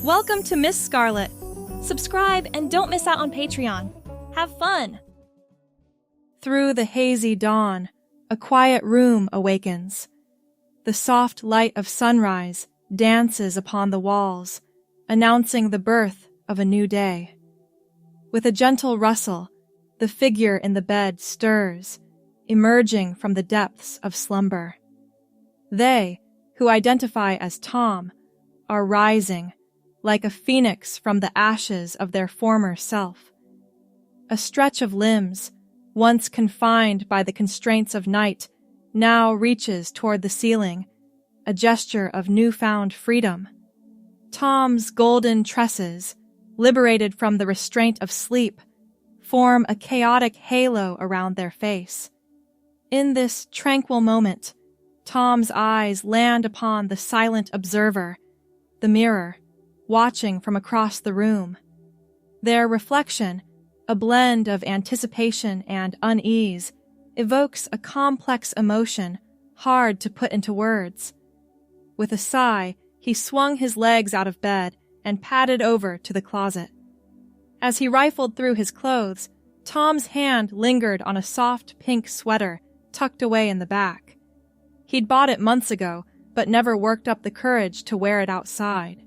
Welcome to Miss Scarlett. Subscribe and don't miss out on Patreon. Have fun! Through the hazy dawn, a quiet room awakens. The soft light of sunrise dances upon the walls, announcing the birth of a new day. With a gentle rustle, the figure in the bed stirs, emerging from the depths of slumber. They, who identify as Tom, are rising, like a phoenix from the ashes of their former self. A stretch of limbs, once confined by the constraints of night, now reaches toward the ceiling, a gesture of newfound freedom. Tom's golden tresses, liberated from the restraint of sleep, form a chaotic halo around their face. In this tranquil moment, Tom's eyes land upon the silent observer, the mirror, watching from across the room. Their reflection, a blend of anticipation and unease, evokes a complex emotion hard to put into words. With a sigh, he swung his legs out of bed and padded over to the closet. As he rifled through his clothes, Tom's hand lingered on a soft pink sweater tucked away in the back. He'd bought it months ago, but never worked up the courage to wear it outside.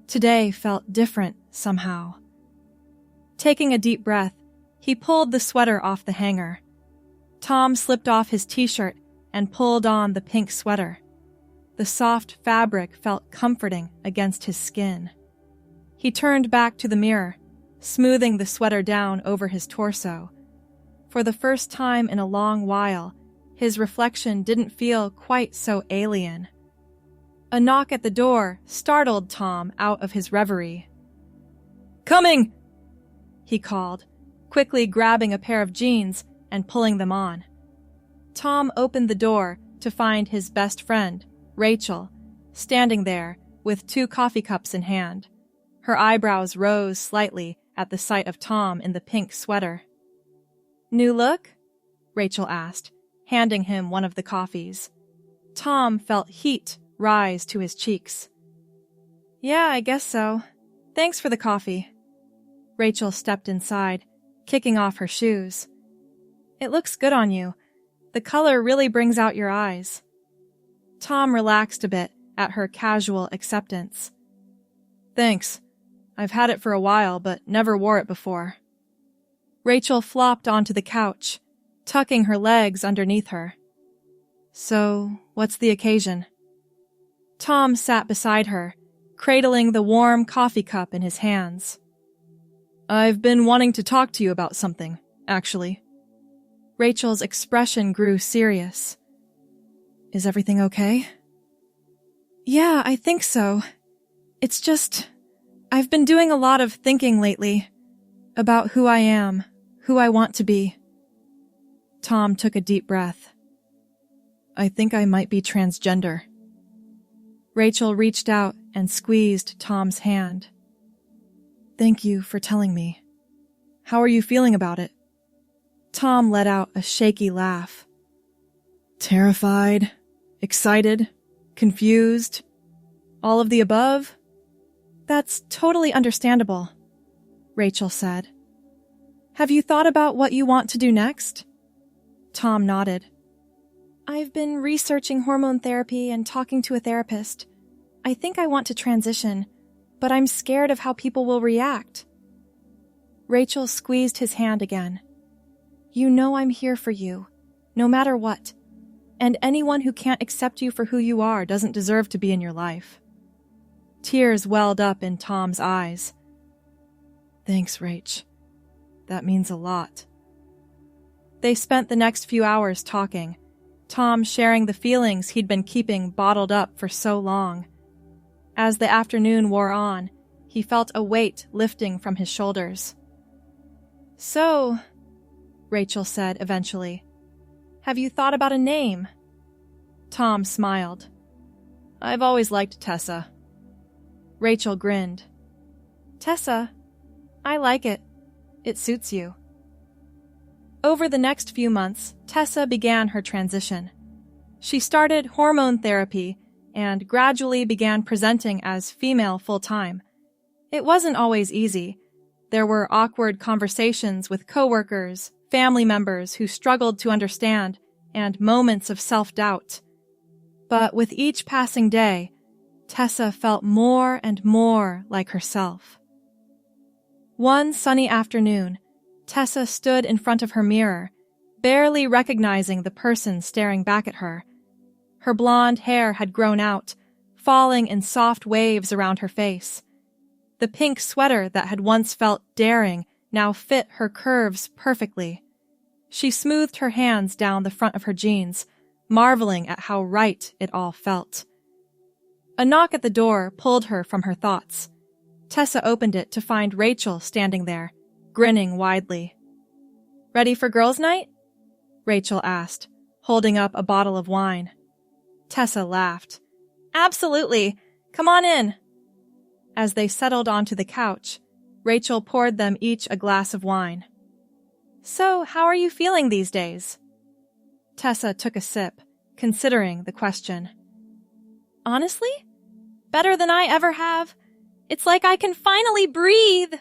Today felt different somehow. Taking a deep breath, he pulled the sweater off the hanger. Tom slipped off his t-shirt and pulled on the pink sweater. The soft fabric felt comforting against his skin. He turned back to the mirror, smoothing the sweater down over his torso. For the first time in a long while, his reflection didn't feel quite so alien. A knock at the door startled Tom out of his reverie. "Coming!" he called, quickly grabbing a pair of jeans and pulling them on. Tom opened the door to find his best friend, Rachel, standing there with 2 coffee cups in hand. Her eyebrows rose slightly at the sight of Tom in the pink sweater. "New look?" Rachel asked, handing him one of the coffees. Tom felt heat rise to his cheeks. "Yeah, I guess so. Thanks for the coffee." Rachel stepped inside, kicking off her shoes. "It looks good on you. The color really brings out your eyes." Tom relaxed a bit at her casual acceptance. "Thanks. I've had it for a while, but never wore it before." Rachel flopped onto the couch, tucking her legs underneath her. "So, what's the occasion?" Tom sat beside her, cradling the warm coffee cup in his hands. "I've been wanting to talk to you about something, actually." Rachel's expression grew serious. "Is everything okay?" "Yeah, I think so. It's just, I've been doing a lot of thinking lately about who I am, who I want to be." Tom took a deep breath. "I think I might be transgender." Rachel reached out and squeezed Tom's hand. "Thank you for telling me. How are you feeling about it?" Tom let out a shaky laugh. "Terrified, excited, confused, all of the above?" "That's totally understandable," Rachel said. "Have you thought about what you want to do next?" Tom nodded. "I've been researching hormone therapy and talking to a therapist. I think I want to transition, but I'm scared of how people will react." Rachel squeezed his hand again. "You know I'm here for you, no matter what, and anyone who can't accept you for who you are doesn't deserve to be in your life." Tears welled up in Tom's eyes. "Thanks, Rach. That means a lot." They spent the next few hours talking, Tom sharing the feelings he'd been keeping bottled up for so long. As the afternoon wore on, he felt a weight lifting from his shoulders. "So," Rachel said eventually, "have you thought about a name?" Tom smiled. "I've always liked Tessa." Rachel grinned. "Tessa? I like it. It suits you." Over the next few months, Tessa began her transition. She started hormone therapy and gradually began presenting as female full-time, It wasn't always easy. There were awkward conversations with coworkers, family members who struggled to understand, and moments of self-doubt. But with each passing day, Tessa felt more and more like herself. One sunny afternoon, Tessa stood in front of her mirror, barely recognizing the person staring back at her. Her blonde hair had grown out, falling in soft waves around her face. The pink sweater that had once felt daring now fit her curves perfectly. She smoothed her hands down the front of her jeans, marveling at how right it all felt. A knock at the door pulled her from her thoughts. Tessa opened it to find Rachel standing there, grinning widely. "Ready for girls' night?" Rachel asked, holding up a bottle of wine. Tessa laughed. "Absolutely. Come on in." As they settled onto the couch, Rachel poured them each a glass of wine. "So, how are you feeling these days?" Tessa took a sip, considering the question. "Honestly, better than I ever have. It's like I can finally breathe."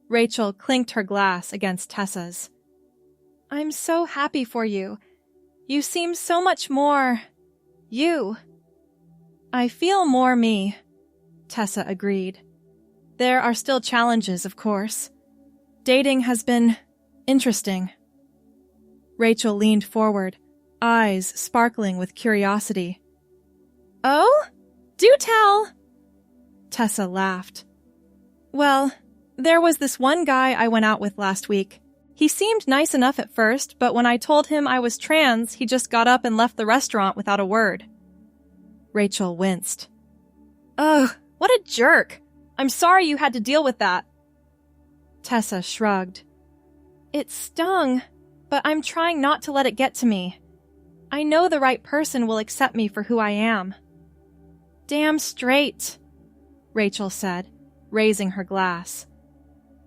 Rachel clinked her glass against Tessa's. "I'm so happy for you. You seem so much more... you." "I feel more me," Tessa agreed. "There are still challenges, of course. Dating has been interesting." Rachel leaned forward, eyes sparkling with curiosity. "Oh? Do tell!" Tessa laughed. "Well, there was this one guy I went out with last week. He seemed nice enough at first, but when I told him I was trans, he just got up and left the restaurant without a word." Rachel winced. "Ugh, what a jerk! I'm sorry you had to deal with that." Tessa shrugged. "It stung, but I'm trying not to let it get to me. I know the right person will accept me for who I am." "Damn straight," Rachel said, raising her glass.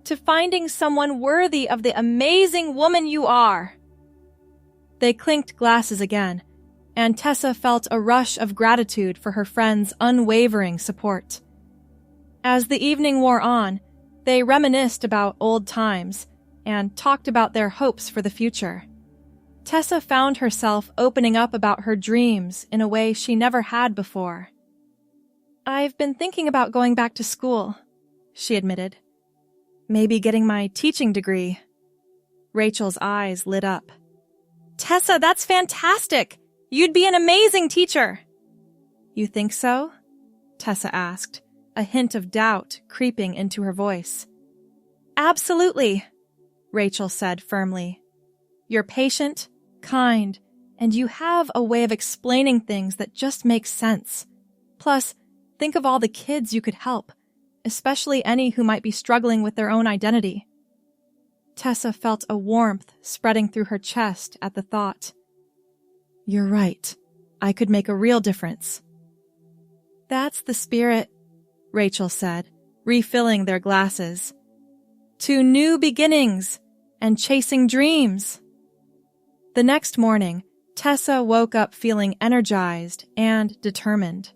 "To finding someone worthy of the amazing woman you are." They clinked glasses again, and Tessa felt a rush of gratitude for her friend's unwavering support. As the evening wore on, they reminisced about old times and talked about their hopes for the future. Tessa found herself opening up about her dreams in a way she never had before. "I've been thinking about going back to school," she admitted. "Maybe getting my teaching degree." Rachel's eyes lit up. "Tessa, that's fantastic! You'd be an amazing teacher!" "You think so?" Tessa asked, a hint of doubt creeping into her voice. "Absolutely," Rachel said firmly. "You're patient, kind, and you have a way of explaining things that just makes sense. Plus, think of all the kids you could help, especially any who might be struggling with their own identity." Tessa felt a warmth spreading through her chest at the thought. "You're right. I could make a real difference." "That's the spirit," Rachel said, refilling their glasses. "To new beginnings and chasing dreams." The next morning, Tessa woke up feeling energized and determined.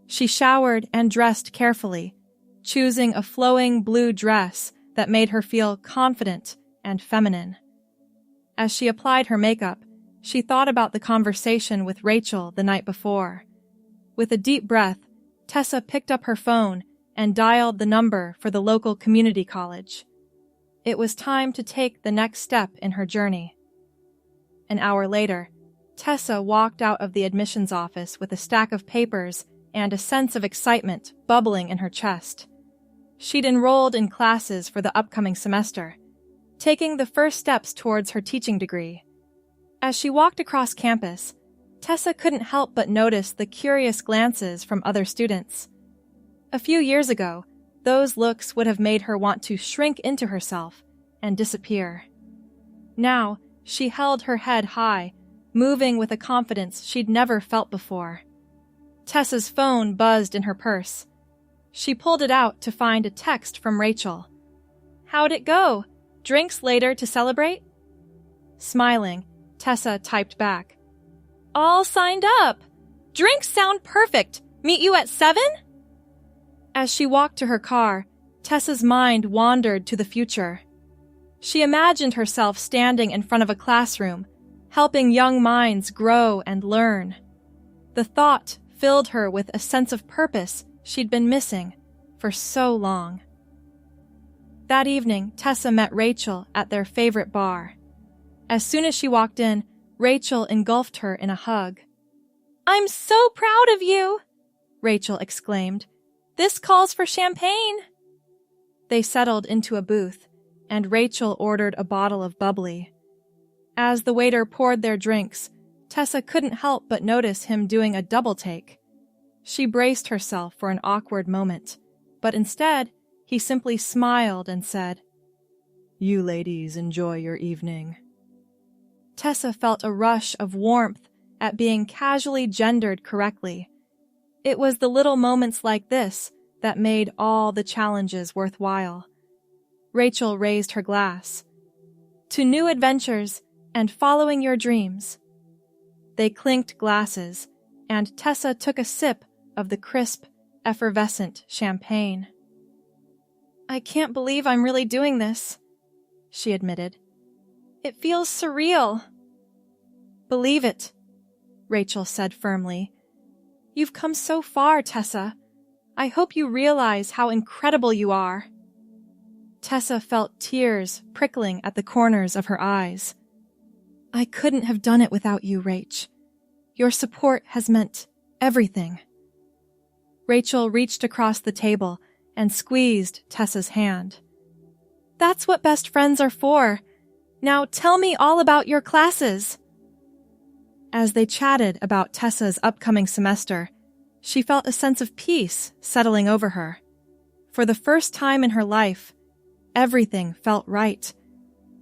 She showered and dressed carefully, choosing a flowing blue dress that made her feel confident and feminine. As she applied her makeup, she thought about the conversation with Rachel the night before. With a deep breath, Tessa picked up her phone and dialed the number for the local community college. It was time to take the next step in her journey. An hour later, Tessa walked out of the admissions office with a stack of papers and a sense of excitement bubbling in her chest. She'd enrolled in classes for the upcoming semester, taking the first steps towards her teaching degree. As she walked across campus, Tessa couldn't help but notice the curious glances from other students. A few years ago, those looks would have made her want to shrink into herself and disappear. Now, she held her head high, moving with a confidence she'd never felt before. Tessa's phone buzzed in her purse. She pulled it out to find a text from Rachel. "How'd it go? Drinks later to celebrate?" Smiling, Tessa typed back. "All signed up! Drinks sound perfect! Meet you at 7?" As she walked to her car, Tessa's mind wandered to the future. She imagined herself standing in front of a classroom, helping young minds grow and learn. The thought filled her with a sense of purpose she'd been missing for so long. That evening, Tessa met Rachel at their favorite bar. As soon as she walked in, Rachel engulfed her in a hug. "I'm so proud of you!" Rachel exclaimed. "This calls for champagne." They settled into a booth, and Rachel ordered a bottle of bubbly. As the waiter poured their drinks, Tessa couldn't help but notice him doing a double take. She braced herself for an awkward moment, but instead, he simply smiled and said, "You ladies enjoy your evening." Tessa felt a rush of warmth at being casually gendered correctly. It was the little moments like this that made all the challenges worthwhile. Rachel raised her glass. "To new adventures and following your dreams." They clinked glasses, and Tessa took a sip of the crisp, effervescent champagne. "I can't believe I'm really doing this," she admitted. "It feels surreal." "Believe it," Rachel said firmly. "You've come so far, Tessa. I hope you realize how incredible you are." Tessa felt tears prickling at the corners of her eyes. "I couldn't have done it without you, Rach. Your support has meant everything." Rachel reached across the table and squeezed Tessa's hand. "That's what best friends are for. Now tell me all about your classes." As they chatted about Tessa's upcoming semester, she felt a sense of peace settling over her. For the first time in her life, everything felt right.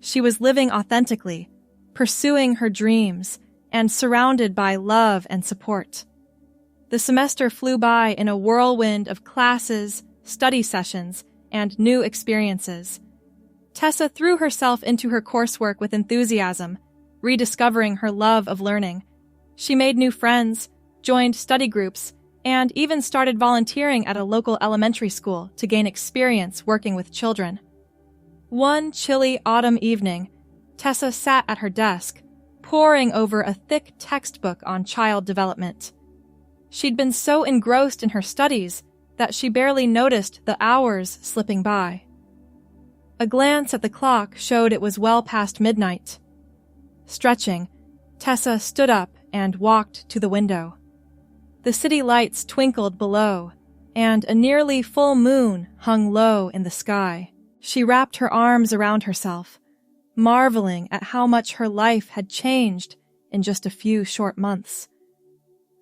She was living authentically, pursuing her dreams, and surrounded by love and support. The semester flew by in a whirlwind of classes, study sessions, and new experiences. Tessa threw herself into her coursework with enthusiasm, rediscovering her love of learning. She made new friends, joined study groups, and even started volunteering at a local elementary school to gain experience working with children. One chilly autumn evening, Tessa sat at her desk, poring over a thick textbook on child development. She'd been so engrossed in her studies that she barely noticed the hours slipping by. A glance at the clock showed it was well past midnight. Stretching, Tessa stood up and walked to the window. The city lights twinkled below, and a nearly full moon hung low in the sky. She wrapped her arms around herself, marveling at how much her life had changed in just a few short months.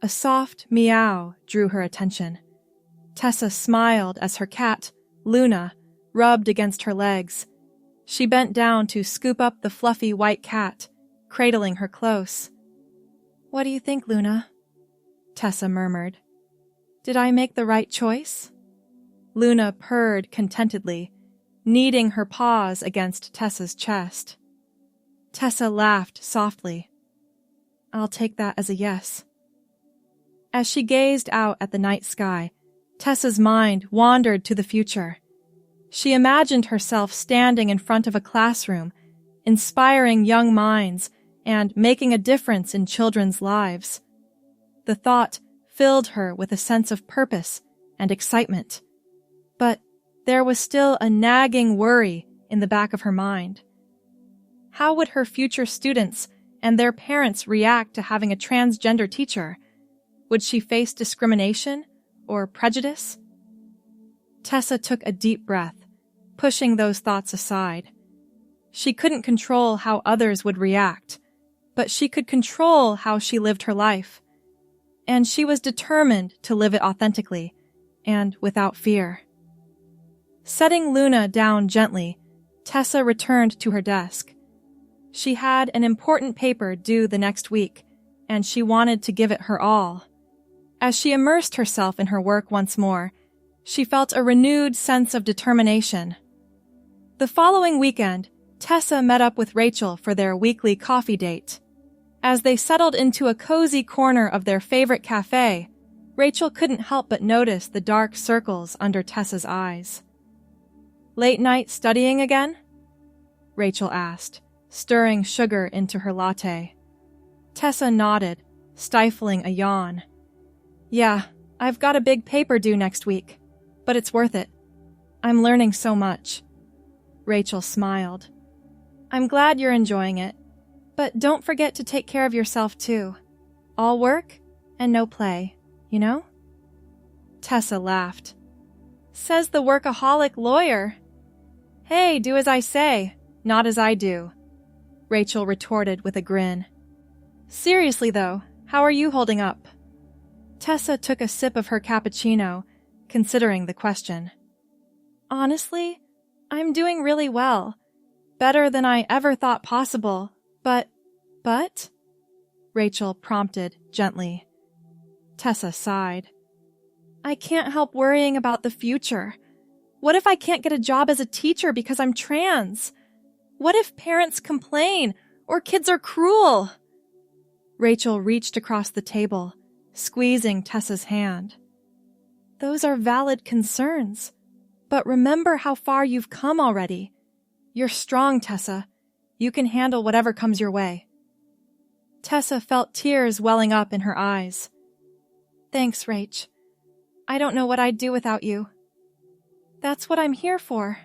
A soft meow drew her attention. Tessa smiled as her cat, Luna, rubbed against her legs. She bent down to scoop up the fluffy white cat, cradling her close. "What do you think, Luna?" Tessa murmured. "Did I make the right choice?" Luna purred contentedly, kneading her paws against Tessa's chest. Tessa laughed softly. "I'll take that as a yes." As she gazed out at the night sky, Tessa's mind wandered to the future. She imagined herself standing in front of a classroom, inspiring young minds and making a difference in children's lives. The thought filled her with a sense of purpose and excitement. But there was still a nagging worry in the back of her mind. How would her future students and their parents react to having a transgender teacher? Would she face discrimination or prejudice? Tessa took a deep breath, pushing those thoughts aside. She couldn't control how others would react, but she could control how she lived her life. And she was determined to live it authentically and without fear. Setting Luna down gently, Tessa returned to her desk. She had an important paper due the next week, and she wanted to give it her all. As she immersed herself in her work once more, she felt a renewed sense of determination. The following weekend, Tessa met up with Rachel for their weekly coffee date. As they settled into a cozy corner of their favorite cafe, Rachel couldn't help but notice the dark circles under Tessa's eyes. "Late night studying again?" Rachel asked, stirring sugar into her latte. Tessa nodded, stifling a yawn. "Yeah, I've got a big paper due next week, but it's worth it. I'm learning so much." Rachel smiled. "I'm glad you're enjoying it, but don't forget to take care of yourself too. All work and no play, you know?" Tessa laughed. "Says the workaholic lawyer." "Hey, do as I say, not as I do," Rachel retorted with a grin. "Seriously though, how are you holding up?" Tessa took a sip of her cappuccino, considering the question. "Honestly, I'm doing really well. Better than I ever thought possible, but... Rachel prompted gently. Tessa sighed. "I can't help worrying about the future. What if I can't get a job as a teacher because I'm trans? What if parents complain or kids are cruel?" Rachel reached across the table, squeezing Tessa's hand. "Those are valid concerns, but remember how far you've come already. You're strong, Tessa. You can handle whatever comes your way." Tessa felt tears welling up in her eyes. "Thanks, Rach. I don't know what I'd do without you." "That's what I'm here for,"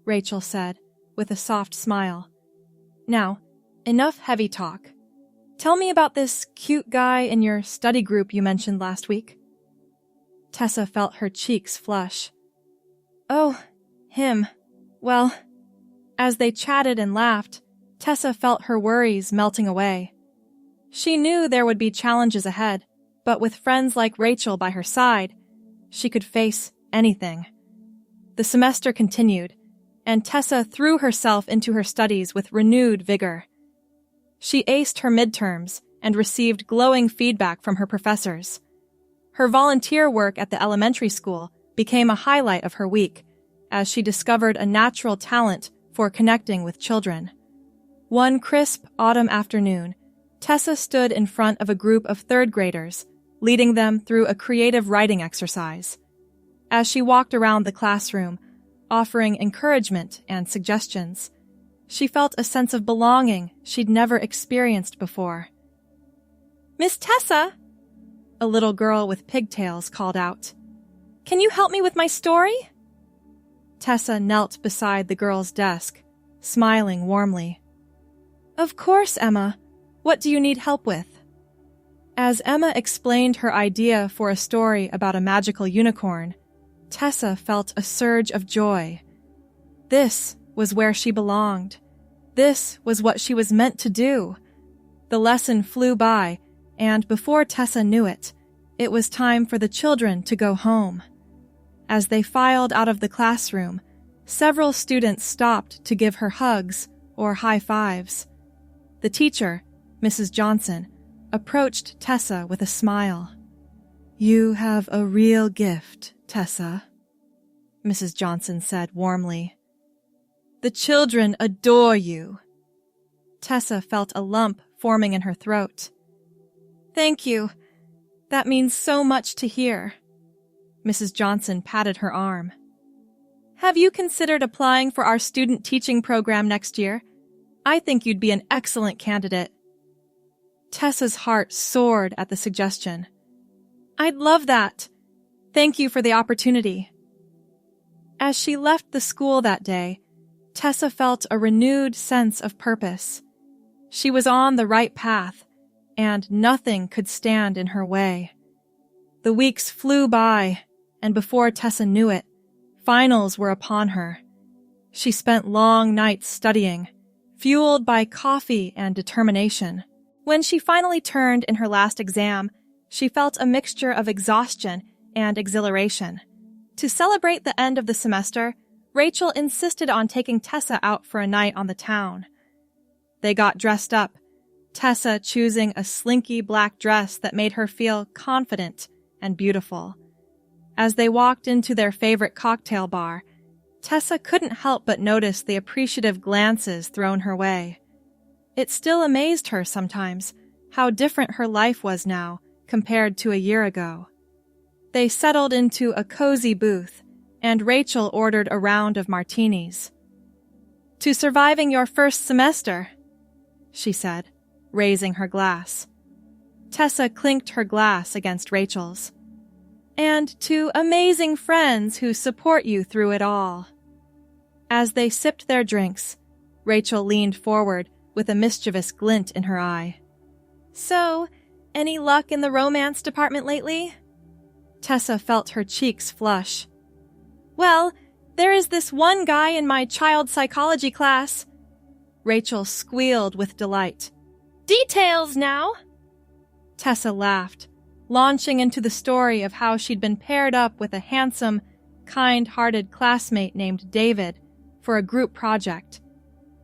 Rachel said, with a soft smile. "Now, enough heavy talk. Tell me about this cute guy in your study group you mentioned last week." Tessa felt her cheeks flush. "Oh, him. Well..." As they chatted and laughed, Tessa felt her worries melting away. She knew there would be challenges ahead, but with friends like Rachel by her side, she could face anything. The semester continued, and Tessa threw herself into her studies with renewed vigor. She aced her midterms and received glowing feedback from her professors. Her volunteer work at the elementary school became a highlight of her week, as she discovered a natural talent for connecting with children. One crisp autumn afternoon, Tessa stood in front of a group of third graders, leading them through a creative writing exercise. As she walked around the classroom, offering encouragement and suggestions, she felt a sense of belonging she'd never experienced before. "Miss Tessa," a little girl with pigtails called out, "can you help me with my story?" Tessa knelt beside the girl's desk, smiling warmly. "Of course, Emma. What do you need help with?" As Emma explained her idea for a story about a magical unicorn, Tessa felt a surge of joy. This was where she belonged. This was what she was meant to do. The lesson flew by, and before Tessa knew it, it was time for the children to go home. As they filed out of the classroom, several students stopped to give her hugs or high fives. The teacher, Mrs. Johnson, approached Tessa with a smile. "You have a real gift, Tessa," Mrs. Johnson said warmly. "The children adore you." Tessa felt a lump forming in her throat. "Thank you. That means so much to hear." Mrs. Johnson patted her arm. "Have you considered applying for our student teaching program next year? I think you'd be an excellent candidate." Tessa's heart soared at the suggestion. "I'd love that. Thank you for the opportunity." As she left the school that day, Tessa felt a renewed sense of purpose. She was on the right path, and nothing could stand in her way. The weeks flew by, and before Tessa knew it, finals were upon her. She spent long nights studying, fueled by coffee and determination. When she finally turned in her last exam, she felt a mixture of exhaustion and exhilaration. To celebrate the end of the semester, Rachel insisted on taking Tessa out for a night on the town. They got dressed up, Tessa choosing a slinky black dress that made her feel confident and beautiful. As they walked into their favorite cocktail bar, Tessa couldn't help but notice the appreciative glances thrown her way. It still amazed her sometimes how different her life was now compared to a year ago. They settled into a cozy booth, and Rachel ordered a round of martinis. "To surviving your first semester," she said, raising her glass. Tessa clinked her glass against Rachel's. "And to amazing friends who support you through it all." As they sipped their drinks, Rachel leaned forward with a mischievous glint in her eye. "So, any luck in the romance department lately?" Tessa felt her cheeks flush. "Well, there is this one guy in my child psychology class." Rachel squealed with delight. "Details now!" Tessa laughed, launching into the story of how she'd been paired up with a handsome, kind-hearted classmate named David for a group project.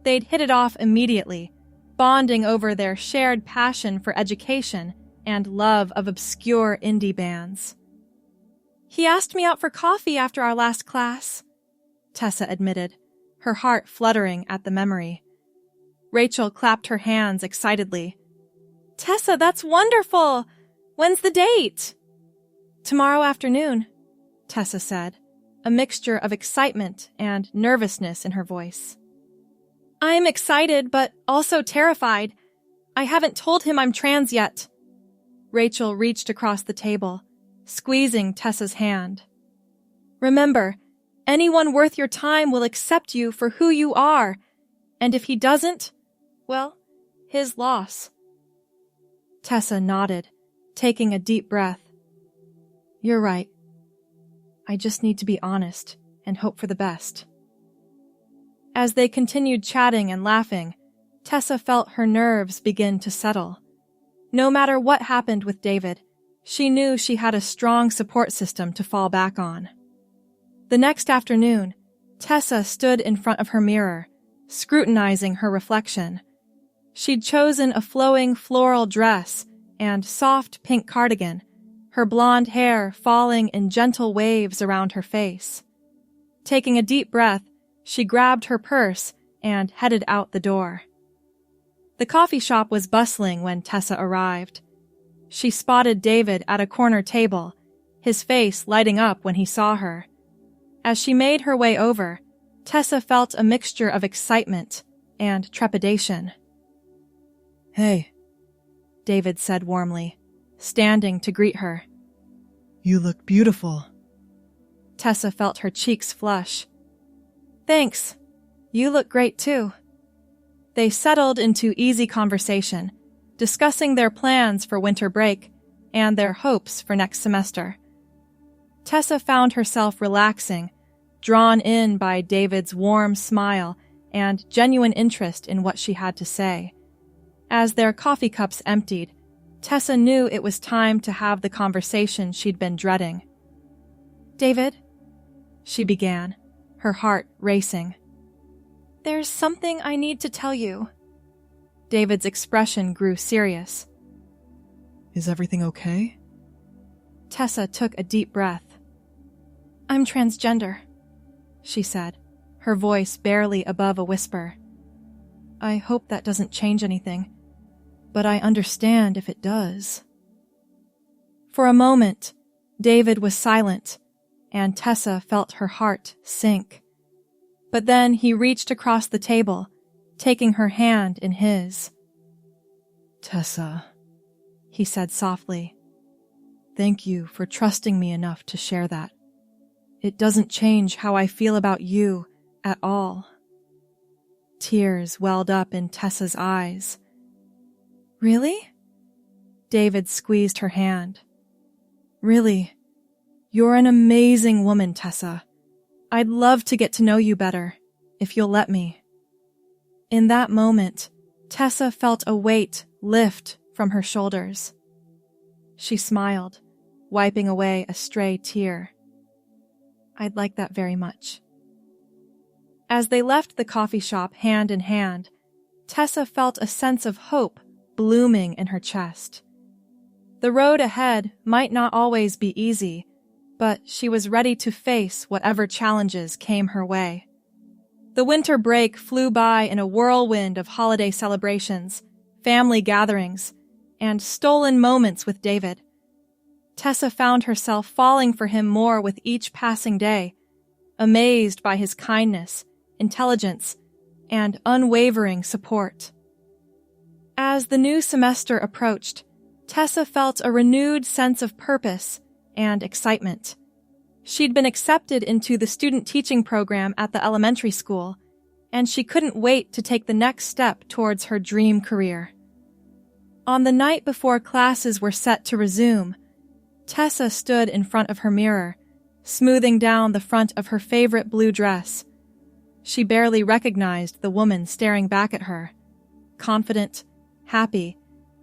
They'd hit it off immediately, bonding over their shared passion for education and love of obscure indie bands. "He asked me out for coffee after our last class," Tessa admitted, her heart fluttering at the memory. Rachel clapped her hands excitedly. "Tessa, that's wonderful! When's the date?" "Tomorrow afternoon," Tessa said, a mixture of excitement and nervousness in her voice. "I'm excited, but also terrified. I haven't told him I'm trans yet." Rachel reached across the table, squeezing Tessa's hand. "Remember, anyone worth your time will accept you for who you are, and if he doesn't, well, his loss." Tessa nodded, taking a deep breath. "You're right. I just need to be honest and hope for the best." As they continued chatting and laughing, Tessa felt her nerves begin to settle. No matter what happened with David, she knew she had a strong support system to fall back on. The next afternoon, Tessa stood in front of her mirror, scrutinizing her reflection. She'd chosen a flowing floral dress and soft pink cardigan, her blonde hair falling in gentle waves around her face. Taking a deep breath, she grabbed her purse and headed out the door. The coffee shop was bustling when Tessa arrived. She spotted David at a corner table, his face lighting up when he saw her. As she made her way over, Tessa felt a mixture of excitement and trepidation. "Hey," David said warmly, standing to greet her. "You look beautiful." Tessa felt her cheeks flush. "Thanks. You look great too." They settled into easy conversation, discussing their plans for winter break and their hopes for next semester. Tessa found herself relaxing, drawn in by David's warm smile and genuine interest in what she had to say. As their coffee cups emptied, Tessa knew it was time to have the conversation she'd been dreading. "David," she began, her heart racing. "There's something I need to tell you." David's expression grew serious. "Is everything okay?" Tessa took a deep breath. "I'm transgender," she said, her voice barely above a whisper. "I hope that doesn't change anything, but I understand if it does." For a moment, David was silent, and Tessa felt her heart sink. But then he reached across the table, taking her hand in his. "Tessa," he said softly, "thank you for trusting me enough to share that. It doesn't change how I feel about you at all." Tears welled up in Tessa's eyes. "Really?" David squeezed her hand. "Really, you're an amazing woman, Tessa. I'd love to get to know you better, if you'll let me." In that moment, Tessa felt a weight lift from her shoulders. She smiled, wiping away a stray tear. "I'd like that very much." As they left the coffee shop hand in hand, Tessa felt a sense of hope blooming in her chest. The road ahead might not always be easy, but she was ready to face whatever challenges came her way. The winter break flew by in a whirlwind of holiday celebrations, family gatherings, and stolen moments with David. Tessa found herself falling for him more with each passing day, amazed by his kindness, intelligence, and unwavering support. As the new semester approached, Tessa felt a renewed sense of purpose and excitement. She'd been accepted into the student teaching program at the elementary school, and she couldn't wait to take the next step towards her dream career. On the night before classes were set to resume, Tessa stood in front of her mirror, smoothing down the front of her favorite blue dress. She barely recognized the woman staring back at her, confident, happy,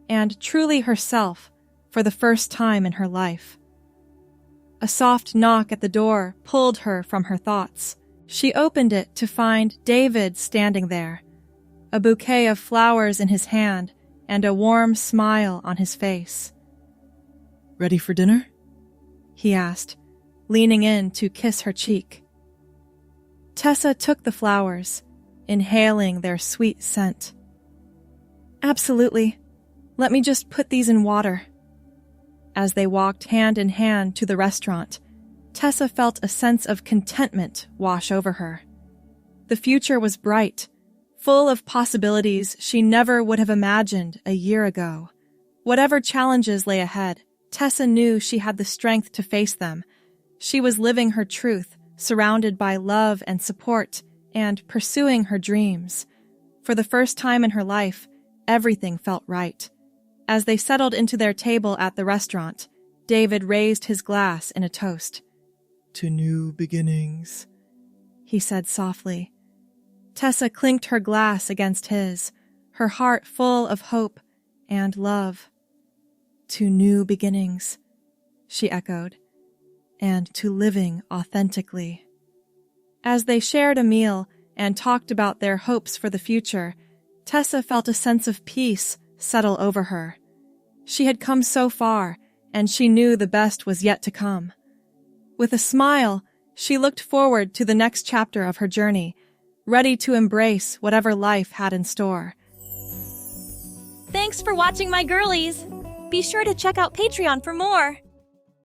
and truly herself for the first time in her life. A soft knock at the door pulled her from her thoughts. She opened it to find David standing there, a bouquet of flowers in his hand and a warm smile on his face. Ready for dinner? He asked, leaning in to kiss her cheek. Tessa took the flowers, inhaling their sweet scent. Absolutely. Let me just put these in water. As they walked hand in hand to the restaurant, Tessa felt a sense of contentment wash over her. The future was bright, full of possibilities she never would have imagined a year ago. Whatever challenges lay ahead, Tessa knew she had the strength to face them. She was living her truth, surrounded by love and support, and pursuing her dreams. For the first time in her life, everything felt right. As they settled into their table at the restaurant, David raised his glass in a toast. To new beginnings, he said softly. Tessa clinked her glass against his, her heart full of hope and love. To new beginnings, she echoed, and to living authentically. As they shared a meal and talked about their hopes for the future, Tessa felt a sense of peace settle over her. She had come so far, and she knew the best was yet to come. With a smile, she looked forward to the next chapter of her journey, ready to embrace whatever life had in store. Thanks for watching, my girlies! Be sure to check out Patreon for more!